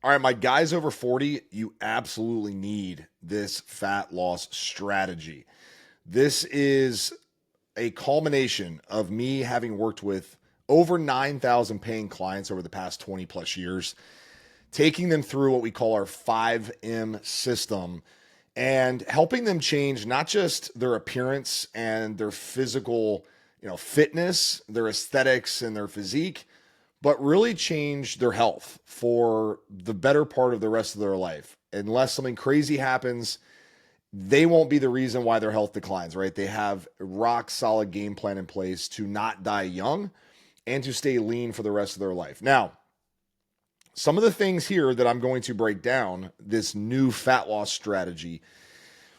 All right, my guys over 40, you absolutely need this fat loss strategy. This is a culmination of me having worked with over 9,000 paying clients over the past 20 plus years, taking them through what we call our 5M system and helping them change not just their appearance and their physical, fitness, their aesthetics and their physique, but really change their health for the better part of the rest of their life. Unless something crazy happens, they won't be the reason why their health declines, right? They have a rock solid game plan in place to not die young and to stay lean for the rest of their life. Now, some of the things here that I'm going to break down, this new fat loss strategy,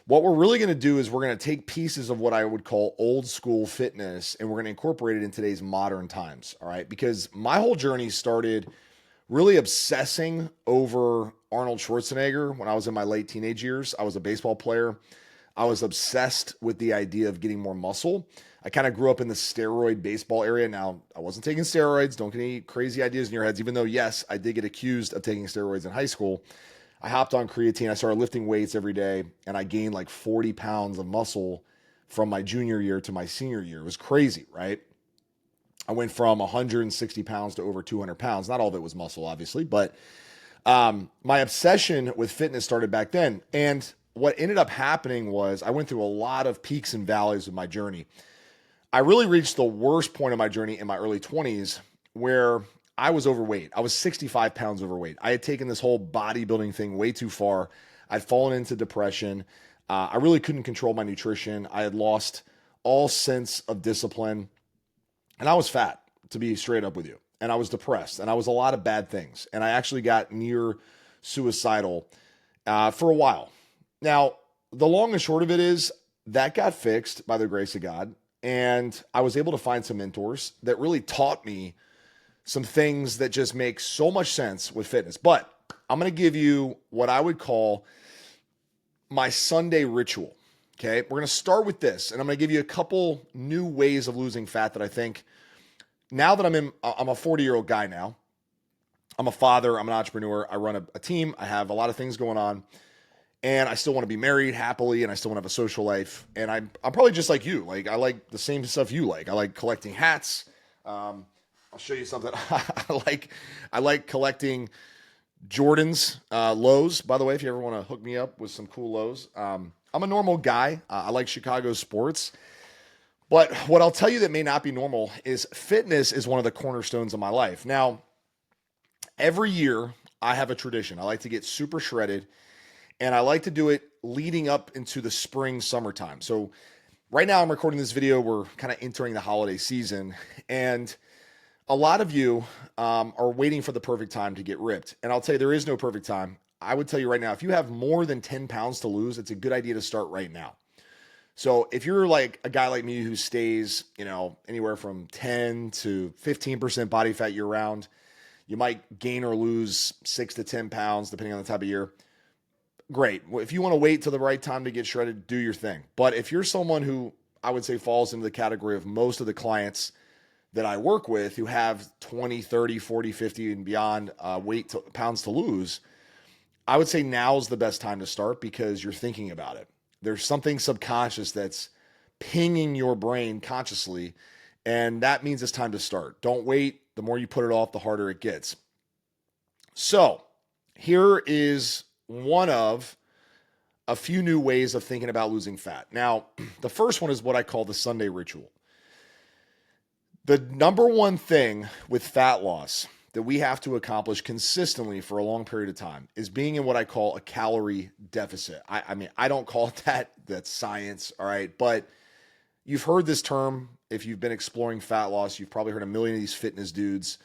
what we're really going to do is we're going to take pieces of what I would call old school fitness and we're going to incorporate it in today's modern times. All right. Because my whole journey started really obsessing over Arnold Schwarzenegger when I was in my late teenage years. I was a baseball player. I was obsessed with the idea of getting more muscle. I kind of grew up in the steroid baseball area. Now, I wasn't taking steroids. Don't get any crazy ideas in your heads, even though, yes, I did get accused of taking steroids in high school. I hopped on creatine. I started lifting weights every day, and I gained like 40 pounds of muscle from my junior year to my senior year. It was crazy, right? I went from 160 pounds to over 200 pounds. Not all of it was muscle, obviously, but my obsession with fitness started back then. And what ended up happening was I went through a lot of peaks and valleys of my journey. I really reached the worst point of my journey in my early 20s where I was overweight. I was 65 pounds overweight. I had taken this whole bodybuilding thing way too far. I'd fallen into depression. I really couldn't control my nutrition. I had lost all sense of discipline. And I was fat, to be straight up with you. And I was depressed. And I was a lot of bad things. And I actually got near suicidal for a while. Now, the long and short of it is that got fixed by the grace of God. And I was able to find some mentors that really taught me some things that just make so much sense with fitness. But I'm going to give you what I would call my Sunday ritual. Okay. We're going to start with this, and I'm going to give you a couple new ways of losing fat that I think now that I'm a 40-year-old guy now. I'm a father. I'm an entrepreneur. I run a team. I have a lot of things going on, and I still want to be married happily, and I still want to have a social life. And I'm probably just like you. Like, I like the same stuff you like. I like collecting hats. I'll show you something. I like collecting Jordan's lows. By the way, if you ever want to hook me up with some cool lows, I'm a normal guy. I like Chicago sports. But what I'll tell you that may not be normal is fitness is one of the cornerstones of my life. Now, every year I have a tradition. I like to get super shredded, and I like to do it leading up into the spring, summertime. So right now I'm recording this video. We're kind of entering the holiday season, and a lot of you are waiting for the perfect time to get ripped. And I'll tell you, there is no perfect time. I would tell you right now, if you have more than 10 pounds to lose, it's a good idea to start right now. So if you're like a guy like me who stays, anywhere from 10 to 15% body fat year round, you might gain or lose 6 to 10 pounds, depending on the type of year. Great. If you want to wait till the right time to get shredded, do your thing. But if you're someone who I would say falls into the category of most of the clients that I work with who have 20, 30, 40, 50 and beyond pounds to lose, I would say now's the best time to start because you're thinking about it. There's something subconscious that's pinging your brain consciously, and that means it's time to start. Don't wait. The more you put it off, the harder it gets. So here is one of a few new ways of thinking about losing fat. Now, the first one is what I call the Sunday ritual. The number one thing with fat loss that we have to accomplish consistently for a long period of time is being in what I call a calorie deficit. I mean, I don't call it that. That's science, all right? But you've heard this term. If you've been exploring fat loss, you've probably heard a million of these fitness dudes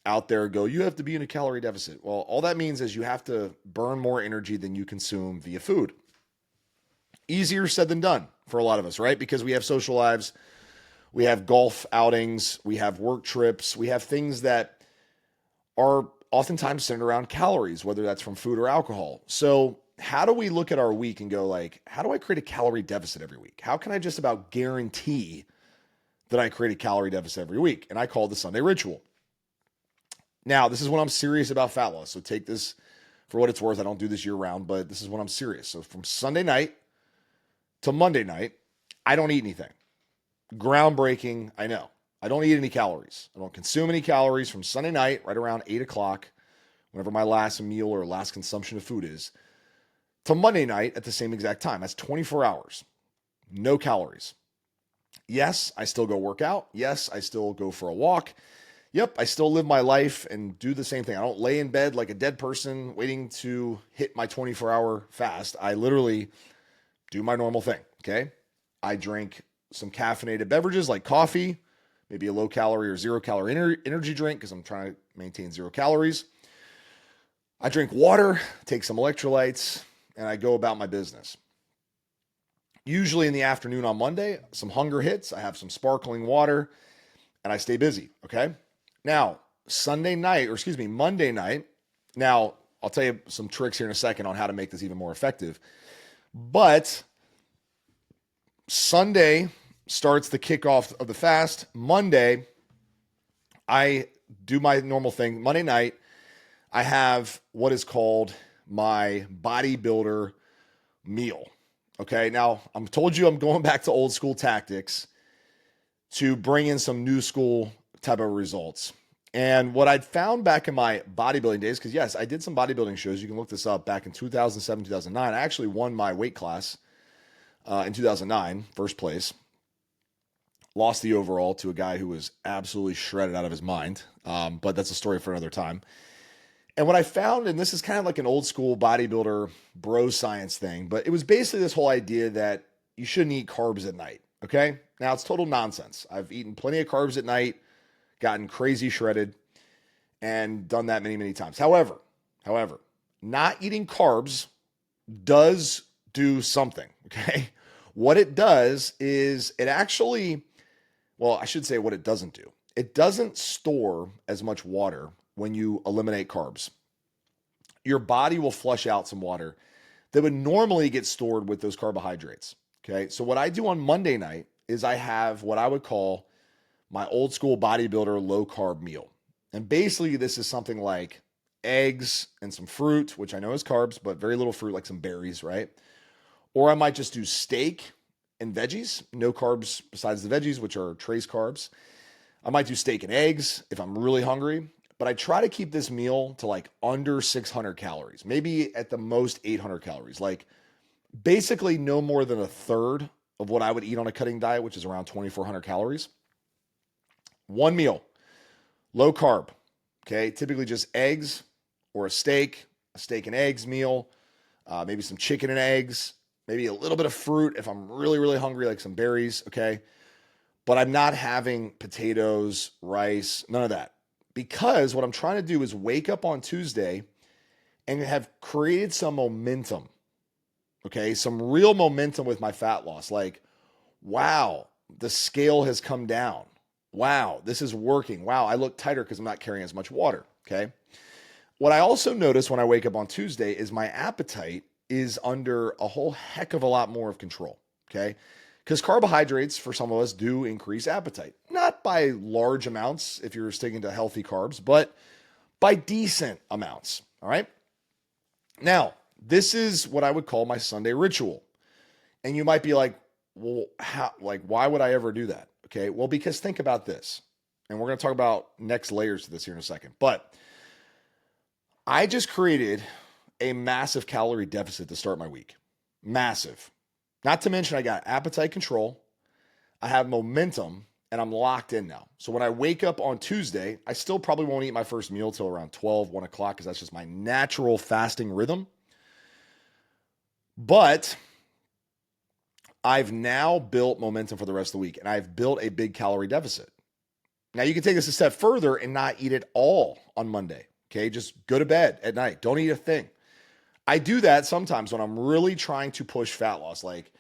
out there go, you have to be in a calorie deficit. Well, all that means is you have to burn more energy than you consume via food. Easier said than done for a lot of us, right? Because we have social lives. We have golf outings, we have work trips, we have things that are oftentimes centered around calories, whether that's from food or alcohol. So how do we look at our week and go like, how do I create a calorie deficit every week? How can I just about guarantee that I create a calorie deficit every week? And I call it the Sunday ritual. Now, this is when I'm serious about fat loss. So take this for what it's worth. I don't do this year round, but this is when I'm serious. So from Sunday night to Monday night, I don't eat anything. Groundbreaking, I know. I don't eat any calories. I don't consume any calories from Sunday night, right around 8 o'clock, whenever my last meal or last consumption of food is, to Monday night at the same exact time. That's 24 hours. No calories. Yes, I still go work out. Yes, I still go for a walk. Yep, I still live my life and do the same thing. I don't lay in bed like a dead person waiting to hit my 24-hour fast. I literally do my normal thing, okay? I drink some caffeinated beverages like coffee, maybe a low calorie or 0 calorie energy drink because I'm trying to maintain 0 calories. I drink water, take some electrolytes, and I go about my business. Usually in the afternoon on Monday, some hunger hits. I have some sparkling water and I stay busy, okay? Now, Monday night. Now, I'll tell you some tricks here in a second on how to make this even more effective. But Sunday starts the kickoff of the fast. Monday, I do my normal thing. Monday night, I have what is called my bodybuilder meal. Okay, now I'm told you I'm going back to old school tactics to bring in some new school type of results. And what I'd found back in my bodybuilding days, because yes, I did some bodybuilding shows. You can look this up back in 2007, 2009. I actually won my weight class in 2009, first place. Lost the overall to a guy who was absolutely shredded out of his mind. But that's a story for another time. And what I found, and this is kind of like an old school bodybuilder bro science thing, but it was basically this whole idea that you shouldn't eat carbs at night. Okay. Now it's total nonsense. I've eaten plenty of carbs at night, gotten crazy shredded, and done that many, many times. However, not eating carbs does do something. Okay. What it does is it actually, well, I should say what it doesn't do. It doesn't store as much water when you eliminate carbs. Your body will flush out some water that would normally get stored with those carbohydrates. Okay. So what I do on Monday night is I have what I would call my old school bodybuilder low carb meal. And basically this is something like eggs and some fruit, which I know is carbs, but very little fruit, like some berries, right? Or I might just do steak and veggies, no carbs besides the veggies, which are trace carbs. I might do steak and eggs if I'm really hungry. But I try to keep this meal to like under 600 calories, maybe at the most 800 calories, like basically no more than a third of what I would eat on a cutting diet, which is around 2,400 calories. One meal, low carb, okay? Typically just eggs or a steak and eggs meal, maybe some chicken and eggs, maybe a little bit of fruit if I'm really, really hungry, like some berries, okay? But I'm not having potatoes, rice, none of that. Because what I'm trying to do is wake up on Tuesday and have created some momentum, okay? Some real momentum with my fat loss. Like, wow, the scale has come down. Wow, this is working. Wow, I look tighter because I'm not carrying as much water, okay? What I also notice when I wake up on Tuesday is my appetite is under a whole heck of a lot more of control, okay? Because carbohydrates, for some of us, do increase appetite. Not by large amounts if you're sticking to healthy carbs, but by decent amounts, all right? Now, this is what I would call my Sunday ritual. And you might be like, well, why would I ever do that? Okay, well, because think about this. And we're going to talk about next layers to this here in a second. But I just created a massive calorie deficit to start my week. Massive. Not to mention I got appetite control, I have momentum, and I'm locked in now. So when I wake up on Tuesday, I still probably won't eat my first meal till around 12, 1 o'clock, because that's just my natural fasting rhythm. But I've now built momentum for the rest of the week, and I've built a big calorie deficit. Now you can take this a step further and not eat it all on Monday. Okay, just go to bed at night. Don't eat a thing. I do that sometimes when I'm really trying to push fat loss, like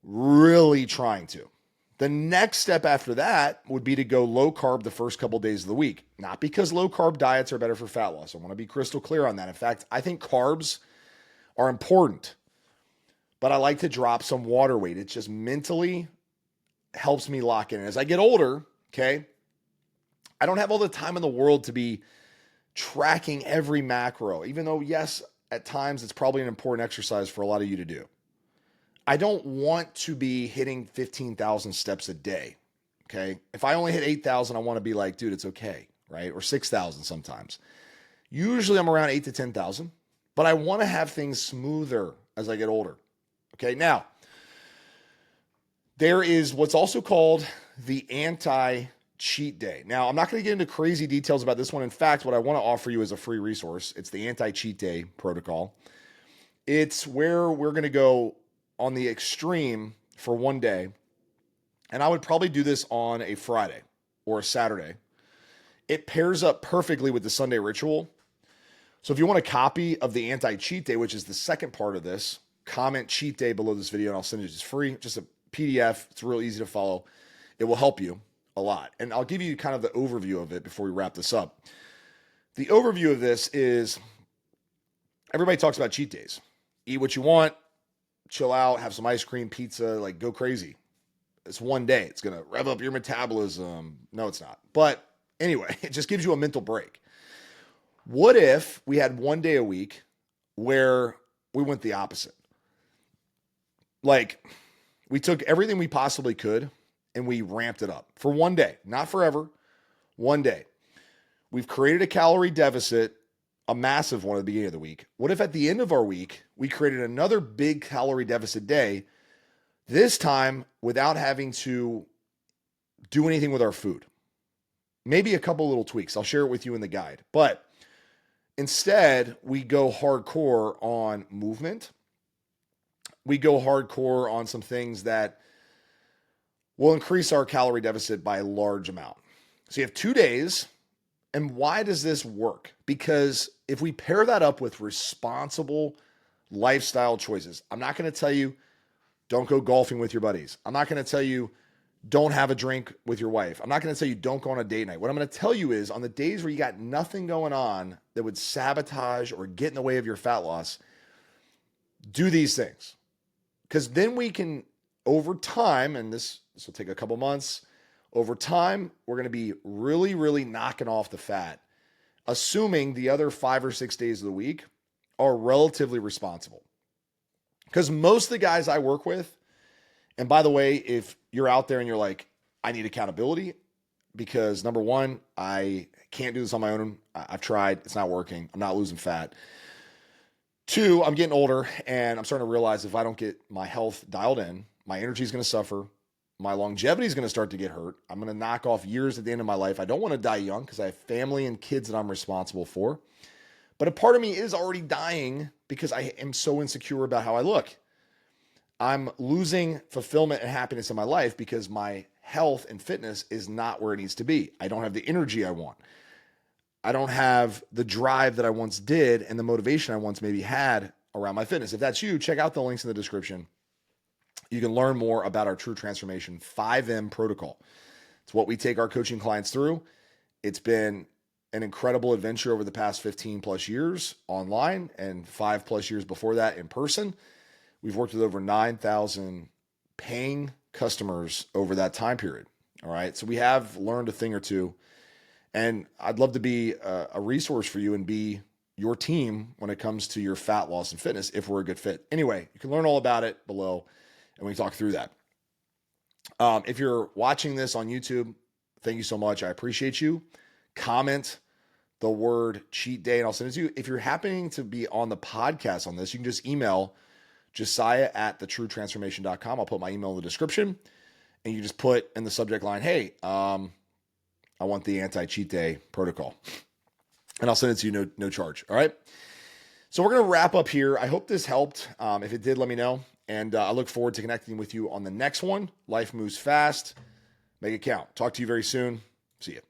really trying to. The next step after that would be to go low carb the first couple of days of the week. Not because low carb diets are better for fat loss. I want to be crystal clear on that. In fact, I think carbs are important, but I like to drop some water weight. It just mentally helps me lock in. And as I get older, okay, I don't have all the time in the world to be tracking every macro, even though, yes, at times it's probably an important exercise for a lot of you to do. I don't want to be hitting 15,000 steps a day. Okay. If I only hit 8,000, I want to be like, dude, it's okay. Right. Or 6,000 sometimes. Usually I'm around 8 to 10,000, but I want to have things smoother as I get older. Okay. Now, there is what's also called the anti-cheat day. Now, I'm not going to get into crazy details about this one. In fact, what I want to offer you is a free resource. It's the anti-cheat day protocol. It's where we're going to go on the extreme for one day. And I would probably do this on a Friday or a Saturday. It pairs up perfectly with the Sunday ritual. So if you want a copy of the anti-cheat day, which is the second part of this, comment cheat day below this video and I'll send it just free. Just a PDF. It's real easy to follow. It will help you a lot. And I'll give you kind of the overview of it before we wrap this up. The overview of this is everybody talks about cheat days. Eat what you want, chill out, have some ice cream, pizza, like go crazy. It's one day. It's going to rev up your metabolism. No, it's not. But anyway, it just gives you a mental break. What if we had one day a week where we went the opposite? Like we took everything we possibly could and we ramped it up for one day, not forever, one day. We've created a calorie deficit, a massive one at the beginning of the week. What if at the end of our week, we created another big calorie deficit day, this time without having to do anything with our food? Maybe a couple little tweaks. I'll share it with you in the guide. But instead, we go hardcore on movement. We go hardcore on some things that will increase our calorie deficit by a large amount. So you have 2 days. And why does this work? Because if we pair that up with responsible lifestyle choices, I'm not going to tell you don't go golfing with your buddies. I'm not going to tell you don't have a drink with your wife. I'm not going to tell you don't go on a date night. What I'm going to tell you is on the days where you got nothing going on that would sabotage or get in the way of your fat loss, do these things. Because then we can, over time, and this will take a couple months, over time, we're going to be really, really knocking off the fat, assuming the other 5 or 6 days of the week are relatively responsible. Because most of the guys I work with, and by the way, if you're out there and you're like, I need accountability because number one, I can't do this on my own. I've tried. It's not working. I'm not losing fat. 2, I'm getting older and I'm starting to realize if I don't get my health dialed in, my energy is going to suffer. My longevity is going to start to get hurt. I'm going to knock off years at the end of my life. I don't want to die young because I have family and kids that I'm responsible for. But a part of me is already dying because I am so insecure about how I look. I'm losing fulfillment and happiness in my life because my health and fitness is not where it needs to be. I don't have the energy I want. I don't have the drive that I once did and the motivation I once maybe had around my fitness. If that's you, check out the links in the description. You can learn more about our True Transformation 5M protocol. It's what we take our coaching clients through. It's been an incredible adventure over the past 15 plus years online and 5 plus years before that in person. We've worked with over 9,000 paying customers over that time period. All right. So we have learned a thing or two, and I'd love to be a resource for you and be your team when it comes to your fat loss and fitness if we're a good fit. Anyway, you can learn all about it below and we can talk through that. If you're watching this on YouTube, thank you so much. I appreciate you. Comment the word cheat day and I'll send it to you. If you're happening to be on the podcast on this, you can just email Josiah@thetruetransformation.com. I'll put my email in the description and you just put in the subject line, hey, I want the anti-cheat day protocol. And I'll send it to you no charge. All right. So we're going to wrap up here. I hope this helped. If it did, let me know. And I look forward to connecting with you on the next one. Life moves fast. Make it count. Talk to you very soon. See you.